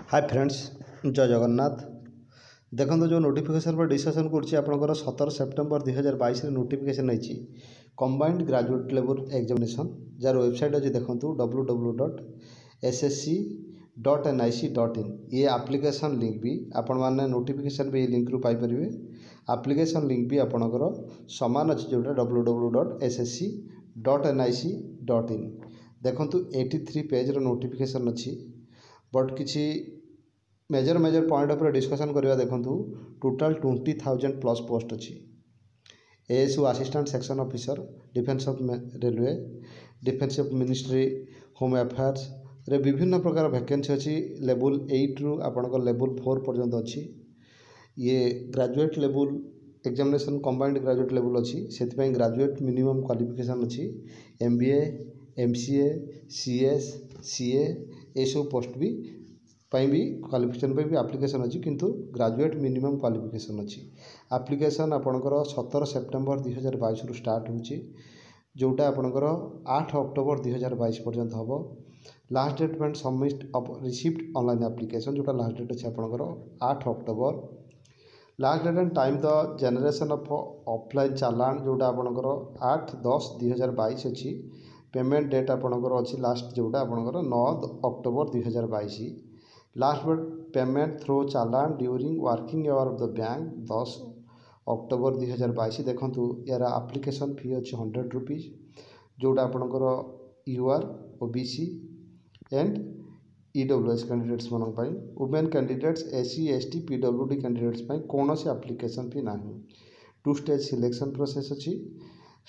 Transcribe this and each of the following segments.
Hi friends, जय जगन्नाथ। देखो जो नोटिफिकेशन पर डिस्कसन कर 17 सेप्टेम्बर 2022 नोटिफिकेशन नहीं combined graduate level examination jar website अच्छी देखो www.ssc.nic.in ये एप्लिकेशन लिंक भी आपण मैंने नोटिफिकेशन भी लिंक रू पाई परिवे। एप्लिकेशन लिंक भी आपणकर सामान अच्छी जोटा www.ssc.nic.in देखो 83 पेज नोटिफिकेशन अच्छी बट किसी मेजर पॉइंट उपर डिस्कसन करवा देखूँ टोटाल 20,000 प्लस पोस्ट अच्छी ASO assistant section officer defence of railway defence of ministry home affairs रे विभिन्न प्रकार वैकेंसी अच्छी लेवल 8 रु आपंकर लेवल 4 पर्यंत अच्छी ये graduate level examination combined graduate level अच्छी से ग्रेजुएट मिनिमम क्वालिफिकेशन अच्छी MBA MCA CS CA ये सब पोस्ट भी भी क्वालिफिकेशन भी एप्लिकेशन अच्छी किंतु ग्रेजुएट मिनिमम क्वालिफिकेशन अच्छी एप्लिकेशन आपणकर 17 सेप्टेम्बर 2022 रु स्टार्ट होची जोटा आपणकर 8 अक्टोबर 2022 पर्यंत हम लास्ट डेट पेंट सबमिट रिसीव्ड ऑनलाइन एप्लिकेशन जोटा लास्ट डेट अच्छे आपणकर 8 October last date and time the generation of offline challan जोटा आपणकर 8/10/2022 अच्छी पेमेंट डेट आपणकर अच्छी लास्ट जोटा आपणकर 9 October 2022 last but payment through challan during working hour of the bank 10 October 2022 देखूँ यार एप्लिकेशन फी अच्छी 100 रुपीज जोटा आपणकर UR OBC and EWS candidates मान women candidates SC ST PWD candidates कौन से एप्लिकेशन फी ना 2 स्टेज सिलेक्शन प्रोसेस अच्छी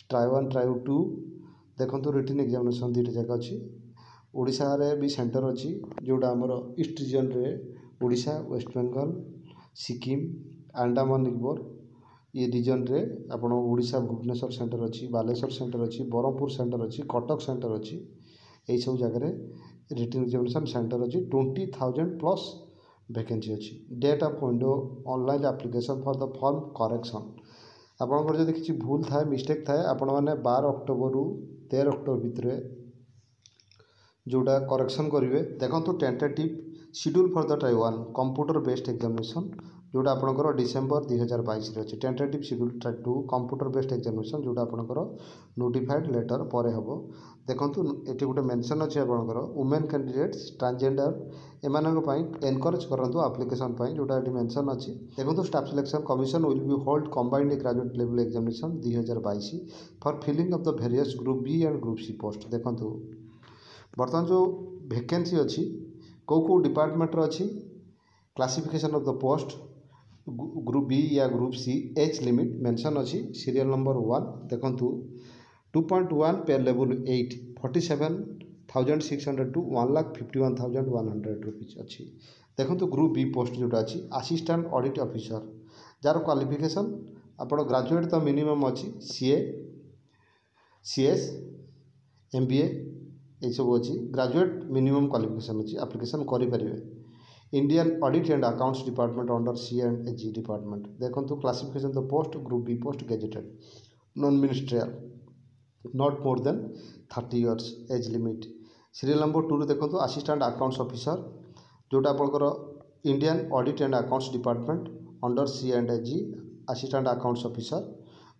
ट्राई 1 ट्राई 2 देखो रिटन एग्जामिनेशन 2टा जगह अच्छी ओडिशा रे भी सेंटर अच्छी जोटा आमर ईस्ट रीजन रे ओडिशा वेस्ट बेंगल सिक्किम अंडमान निकोबर ये रीजन रे आपण ओडिशा भुवनेश्वर सेंटर अच्छी बालेश्वर सेंटर अच्छी ब्रह्मपुर सेंटर अच्छी कटक सेंटर अच्छी यही सब जगह रिटन एग्जामिनेशन सेंटर अच्छी 20,000 प्लस वैकेंसी अच्छी date of window online application for the form correction आपंकर जब किसी भूल थाए मिस्टेक थाए आपण मैंने 12 अक्टोबर रु 13 अक्टोबर भितर जोटा करेक्शन करेंगे देखो tentative schedule for the try 1 computer based examination जोटा आपंकर डिसेम्बर 2022 अच्छे tentative schedule try 2 computer based examination जोटा आपंकर नोटिफाइड लेटर पर हम देखो ये गोटे मेंशन अच्छे आपंकर वुमेन कैंडिडेट्स ट्रांसजेंडर एमानक एनकरेज करंतु एप्लिकेशन जोटा ये मेंशन अच्छी देखो staff selection commission will be hold combined graduate level examination 2022 for filling of the various group B and group C post देखो बर्तमान जो वैकेंसी अच्छी कौ डिपार्टमेंट अच्छी classification of the post group B या group C age limit mention अच्छी serial number 1 देखो 2.1 पे लेवल 8 47,600 टू 1,51,100 रुपीज अच्छी देखो ग्रुप बी पोस्ट जोटा अच्छी असिस्टेंट ऑडिट ऑफिसर जार क्वालिफिकेशन आप ग्रेजुएट तो मिनिमम अच्छी CA CS MBA ये सब अच्छी ग्रेजुएट मिनिमम क्वालिफिकेशन अच्छी एप्लिकेशन करें Indian audit and accounts department under C&G department देखो classification the post group B post gazetted non ministerial not more than 30 years age limit serial number 2 देखो assistant accounts officer जोटा आपंकर Indian audit and accounts department under C&G assistant accounts officer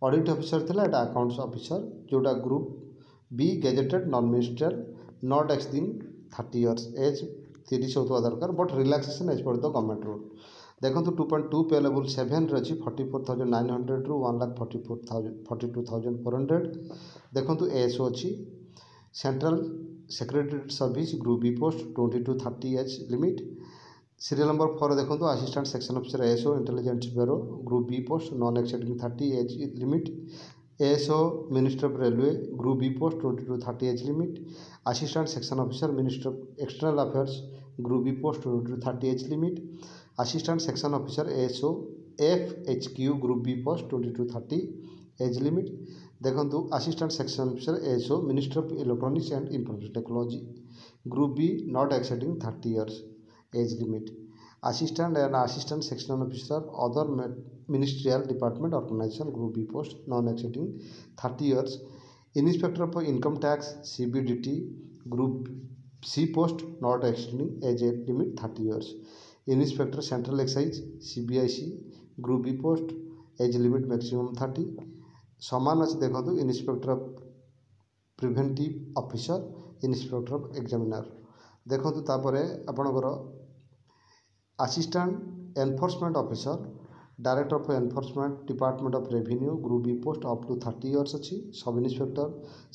audit officer थिला एटा accounts officer जोटा group B gazetted non ministerial not exceeding 30 years age 30 होता दरकार but relaxation as per the government rule देखो 2.2 पे level 7 रही 44,900 रु 1,42,400 देखो ASO अच्छी central secretary service group B post 20-30 age limit serial number 4 देखो assistant section officer ASO intelligence bureau group B post non exceeding 30 age limit ASO minister of railway group B post 20-30 age limit assistant section officer minister of external affairs group B post 20-30 age limit assistant section officer ASO FHQ group B post 20-30 age limit देखो assistant section officer ASO minister of electronics and information technology group B not exceeding 30 years age limit assistant and assistant section officer other ministerial department organisation group B post non exceeding 30 years inspector of income tax CBDT group C post not extending age limit 30 years. Inspector central excise CBIC group B post age limit maximum 30. सामान अच्छे देखो inspector of preventive officer inspector of examiner देखो तापर आपणकर assistant enforcement officer director of enforcement department of revenue group B post up to 30 years अच्छी. Sub inspector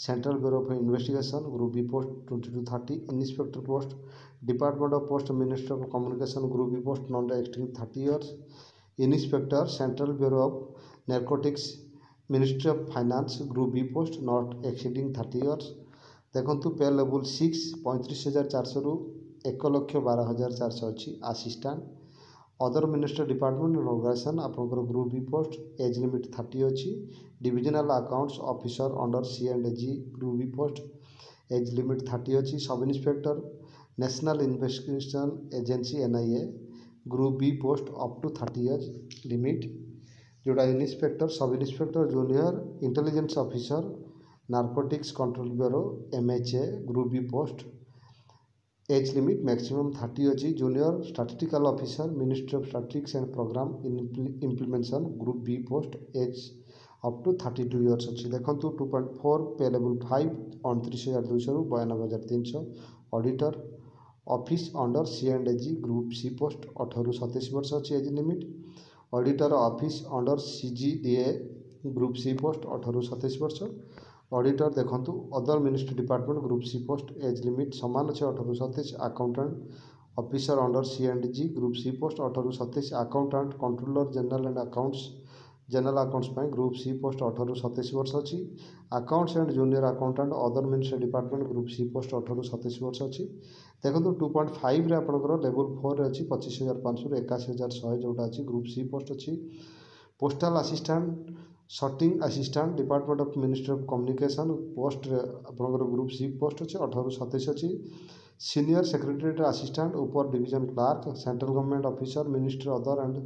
central bureau of investigation group B post 20 to 30. Inspector post department of post ministry of communication group B post not extending 30 years. Inspector central bureau of narcotics ministry of finance group B post not exceeding 30 years. देखो पे level 6 35,400 रु 1,12,400 अच्छी. Assistant other minister department organisation आपंकर group B post age limit 30 अच्छी. Divisional accounts officer under C&G group B post age limit 30 अच्छी. Sub inspector national investigation agency NIA group B post up to 30 years limit. जोड़ा inspector sub inspector junior intelligence officer narcotics control bureau MHA group B post age limit maximum 30 अच्छी. Junior statistical officer ministry of statistics and programme implementation group B post age up to 32 years अच्छी. देखो 2.4 पे level 5 29,200 रु 92,300. Auditor office under C&G group C post 18 रु 27 वर्ष अच्छी age limit. Auditor office under CGDA group C post 18 रु 27 वर्ष. Auditor देखो other ministry department group C post age limit सामान अच्छे 18 रु 27. Accountant officer under C&G group C post 18 रु 27. Accountant controller general and accounts general accounts group C post 18 रु 27 वर्ष अच्छी. Accounts and junior accountant other ministry department group C post 18 रु 27 वर्ष अच्छी. देखो 2.5 रे आपंकर लेवल 4 रे अच्छी 25,500 रु 81,100 जोटा अच्छी ग्रुप सी पोस्ट अच्छी. Postal assistant sorting assistant department of ministry of communication post आपंकर ग्रुप सी पोस्ट अच्छे 18 रु 27 अच्छी. Senior secretariat assistant upper division clerk central government officer ministry other and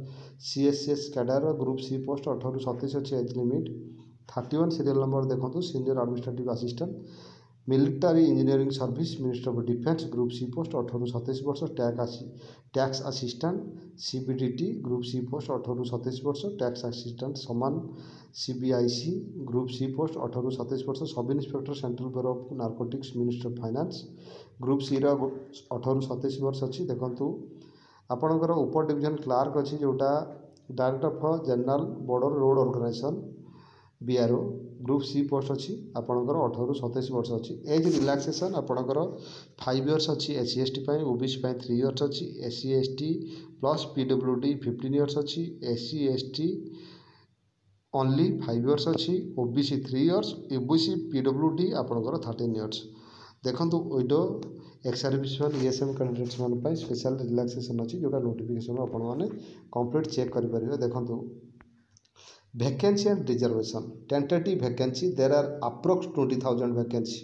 CSS cadre group C post 18 रु 27 अच्छी age limit. 31 serial number देखो senior administrative assistant military engineering service ministry of defence group C post 18 रु 27 वर्ष. Tax assistant CBDT group C post 18 रु 27 वर्ष. Tax assistant समान CBIC group C post 18 रु 27 वर्ष. Sub inspector central bureau of narcotics ministry of finance group C 18 रु 27 वर्ष अच्छी. देखो आपणकर उपर डिवीजन क्लार्क अच्छी जोटा director of general border road organisation BRO group C post अच्छी आपणकर 18 रु 27 वर्ष अच्छी. एज रिलैक्सेशन आपणकर 5 years अच्छी. SC ST OBC 3 years अच्छी. SC ST plus PWD 15 years अच्छी. SC ST ओनली 5 years अच्छी. OBC 3 years. OBC PWD आपणकर 13 years. देखो widow ex serviceman ESM candidates मान स्पेशल रिलैक्सेशन अच्छी जोटा नोटिफिकेशन आपण मैंने कंप्लीट चेक करेंगे. देखो vacancy and reservation tentative vacancy there are approx 20,000 vacancy.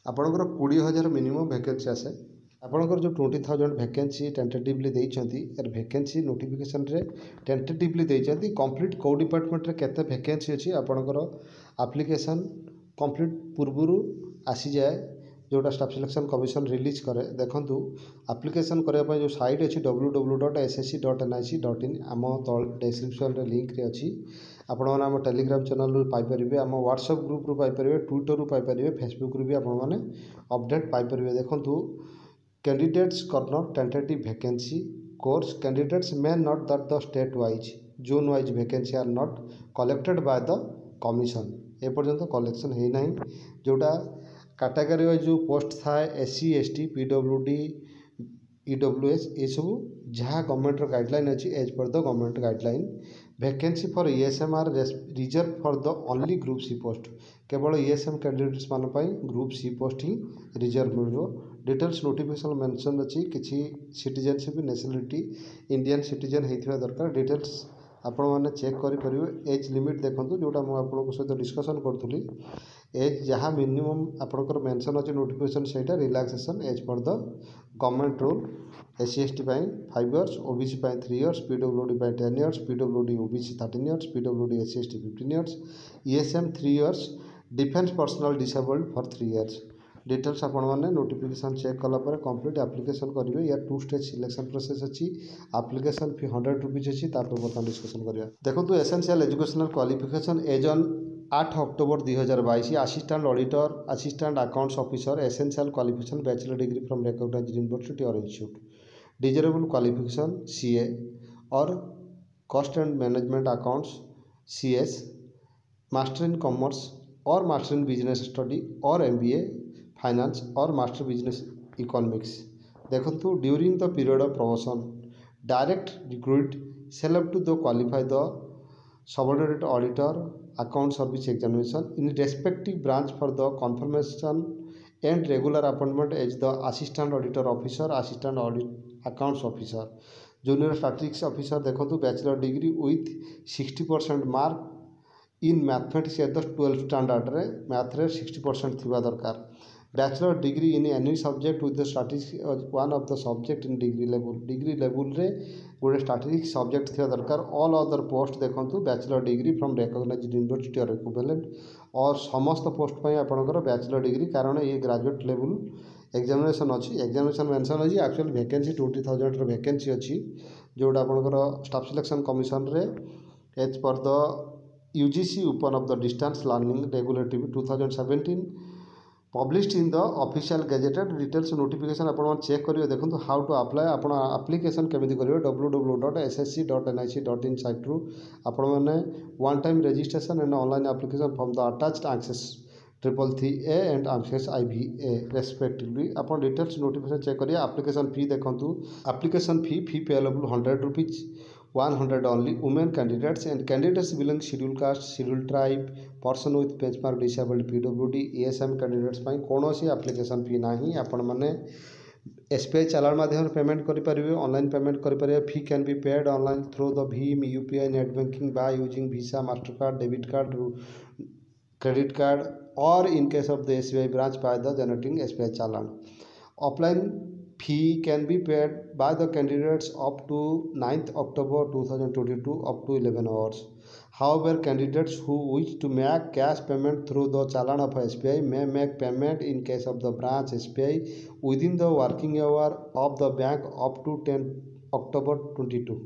आपणकर 20,000 मिनिमम वैकेंसी आसे. आपणकर जो 20,000 वैकेंसी टेंटेटिवली देइछंती यार वैकेंसी नोटिफिकेशन रे टेंटेटिवली देइछंती. कंप्लीट को डिपार्टमेंट रे केते वैकेंसी अछि आपणकर एप्लिकेशन कंप्लीट पूर्वरु आसी जाए जोटा स्टाफ सिलेक्शन कमिशन रिलीज करे. देखो एप्लिकेशन करने जो साइट अच्छी www.ssc.nic.in आम डिस्क्रिप्शन लिंक रे अच्छी. आपण मैंने आम टेलीग्राम चैनल पाइपर आम व्हाट्सएप ग्रुप रू पाइपर ट्विटर रू पाइपर फेसबुक रू भी आपण मैंने अपडेट पाइपर. देखो कैंडिडेट्स कॉर्नर टेंटेटिव वैकेंसी कोर्स candidates may note that the state wise zone wise vacancy are not collected by the commission. एपर्यंत कलेक्शन है ना जोटा कैटेगरी वाइज जो पोस्ट थाए SC ST PWD EWS ये सब जहाँ गवर्नमेंट गाइडलाइन अच्छी as per the government guideline. Vacancy for ESM are reserve for the only group C post. केवल ESM कैंडिडेट्स मान ग्रुप सी पोस्ट ही रिजर्व मिल. डिटेल्स नोटिफिकेशन मेंशन अच्छी किसी सिटीजनशिप नेशनलिटी इंडियन सिटीजन होता दरकार. Details आपण मैंने चेक करेंगे. एज लिमिट देखो जोटा मुझे सहित डिस्कसन करी एज जहाँ मिनिमम आपंकर मेंशन अच्छे नोटिफिकेशन से relaxation as per the government rule. SC ST 5 years OBC 3 years PWD 10 years PWD OBC 13 years PWD SC ST 15 years ESM 3 years defence personnel disabled for 3 years. Details आपण मैंने notification check कला complete application करेंगे। या 2 stage selection process अच्छी। Application fee 100 rupees अच्छी। बर्तमान discussion करिया देखो essential educational qualification age on 8 October 2022 assistant auditor assistant accounts officer essential qualification bachelor degree from recognised university or institute desirable qualification CA or cost and management accounts CS master in commerce or master in business study और MBA finance और master business economics. देखो during the period of promotion direct recruit select to the qualify the subordinate auditor account service examination in respective branch for the confirmation and regular appointment as the assistant auditor officer assistant audit accounts officer junior statistics officer. देखो bachelor degree with 60% mark in mathematics at the 12th standard रे math रे 60% थिबा दरकार। Bachelor degree in any subject with the statistics one of the subject in degree level रे गोटे statistics subject थिबा दरकार। All other post देखो bachelor degree from recognised university or equivalent और समस्त पोस्ट पर आपंकर बैचलर डिग्री कारण ये ग्रेजुएट लेवल एग्जामिनेशन अच्छी। एग्जामिनेशन मेंशन अच्छी एक्चुअली वैकेंसी 20,000 वैकेंसी अच्छी जोटा आपंकर स्टाफ सिलेक्शन कमिशन रे as per the UGC open of the distance learning regulative 2017 published in the official gazetted details notification आपण चेक करियो। देखो हाउ टू अप्लाई आपण एप्लिकेशन केमिति करियो www.ssc.nic.in साइट रु आपण माने one time registration and online application from the attached access 333A and access IVA respectively आपण डिटेल्स नोटिफिकेशन चेक करिए। एप्लिकेशन फी देखो application fee payable 100 rupees 100 only women candidates and candidates belong scheduled caste scheduled tribe person with benchmark disabled PWD ESM candidates ପାଇଁ କୌଣସି application fee ନାହିଁ। ଆପଣମାନେ SBI ଚାଲାଣ ମାଧ୍ୟମରେ payment କରିପାରିବେ online payment କରିପାରିବେ। Fee can be paid online through the भीम UPI net banking by using Visa Mastercard debit card credit card और in case of the SBI branch by the generating SBI challan. Offline fee can be paid by the candidates up to 9th October 2022 up to 11 hours. However, candidates who wish to make cash payment through the challan of SBI may make payment in case of the branch SBI within the working hour of the bank up to 10 October 22,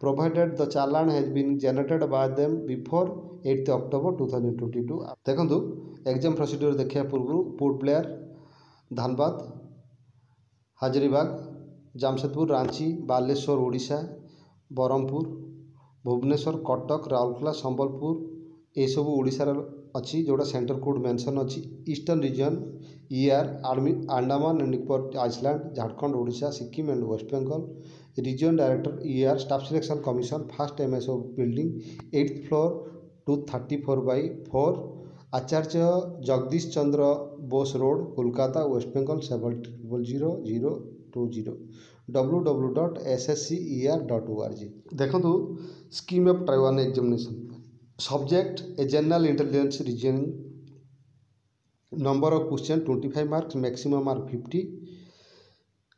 provided the challan has been generated by them before 8th October 2022. देखो exam procedure देखा पूर्व पोर्ट ब्लेयर धनबाद हजारीबाग जमशेदपुर रांची बालेश्वर ओडिशा बरहमपुर भुवनेश्वर कटक राउरकेला संबलपुर ये सब ओडिशार अच्छी जोड़ा centre code mention अच्छी। Eastern region ER Andaman and Nicobar island Jharkhand Odisha Sikkim and west Bengal region director ER staff selection commission first MSO building 8th floor 234/4 Acharya Jagadish Chandra Bose road Kolkata west Bengal 700020 www.sscer.org। देखो scheme of tier one examination subject A general intelligence reasoning number of question 25 marks maximum mark 50।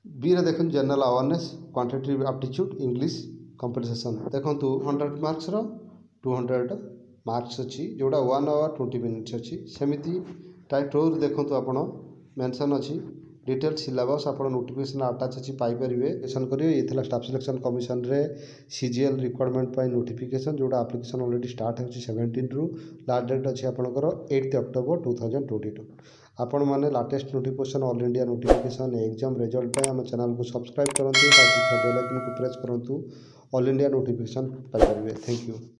B रे देखो general awareness quantitative aptitude English compensation देखो 100 marks रो 200 marks अच्छी जोड़ा 1 hour 20 minutes अच्छी। सेमती type 2 देखो आपण मेंशन अच्छी डिटेल सिलेबस आप नोटिफिकेशन अटैच अच्छी पाइपर क्वेश्चन करेंगे। ये थी स्टाफ सिलेक्शन कमिशन रे CGL रिक्वायरमेंट नोटिफिकेशन जोड़ा एप्लिकेशन ऑलरेडी स्टार्ट हो 17 रु लास्ट डेट अच्छी आपंकर 8th October 2022। आपण मैंने latest notification all India notification exam result आम चैनल को सब्सक्राइब करूँ बेल आइकन को प्रेस करूँ all India notification Piper. Thank you.